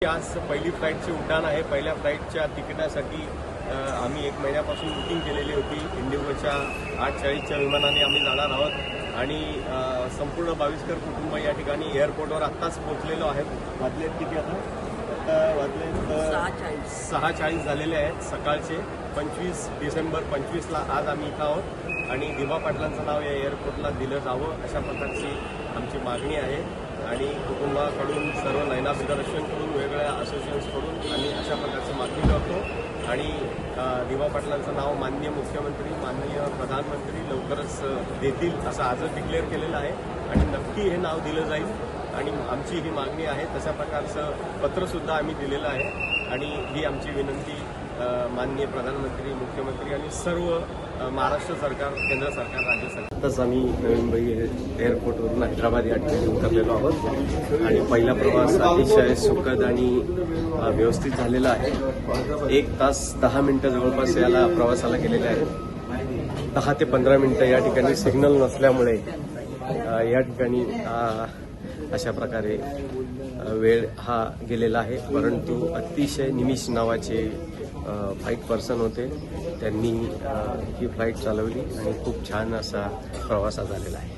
आज पहिली फ्लाईटची उड्डाण आहे। पहिल्या फ्लाईटच्या तिकिटासाठी आम्ही 1 महिन्यापासून बुकिंग केलेली होती। इंडिगोच्या 8:40च्या विमानाने आम्ही जाणार आहोत आणि संपूर्ण 22कर कुटुंब या ठिकाणी एअरपोर्टवर आत्ताच पोहोचलेलो आहेत। वाजले किती आता वाजले 6:40 झालेले आहेत सकाळचे। 25 डिसेंबर 25ला आज आम्ही इथं आहोत आणि दिवा पाटलांचं नाव या एअरपोर्टला दिलं जावं अशा प्रकारची आमची मागणी आहे आणि कुटुंबाकडून सर्व नयना फेडरेशनकडून वेगवेगळ्या असोसिएशन्सकडून आम्ही अशा प्रकारची मागणी करतो आणि दिवा पाटलांचं नाव माननीय मुख्यमंत्री माननीय प्रधानमंत्री लवकरच देतील असं आजच डिक्लेअर केलेलं आहे आणि नक्की हे नाव दिलं जाईल आणि आमची ही मागणी आहे। तशा प्रकारचं पत्रसुद्धा आम्ही दिलेलं आहे आणि ही आमची विनंती माननीय प्रधानमंत्री मुख्यमंत्री आणि सर्व महाराष्ट्र सरकार केंद्र सरकार राज्य सरकार आताच आम्ही नवी मुंबई एअरपोर्टवरून हैदराबाद या ठिकाणी उतरलेलो आहोत आणि पहिला प्रवास अतिशय सुखद आणि व्यवस्थित झालेला आहे। 1 तास 10 मिनिटं जवळपास याला प्रवासाला गेलेले आहेत। 10 ते 15 मिनिटं या ठिकाणी सिग्नल नसल्यामुळे या ठिकाणी अशा प्रकारे वेळ हा गेलेला आहे, परंतु अतिशय निमिष नावाचे फ्लाईट पर्सन होते, त्यांनी ही फ्लाईट चालवली आणि खूप छान असा प्रवास झालेला आहे।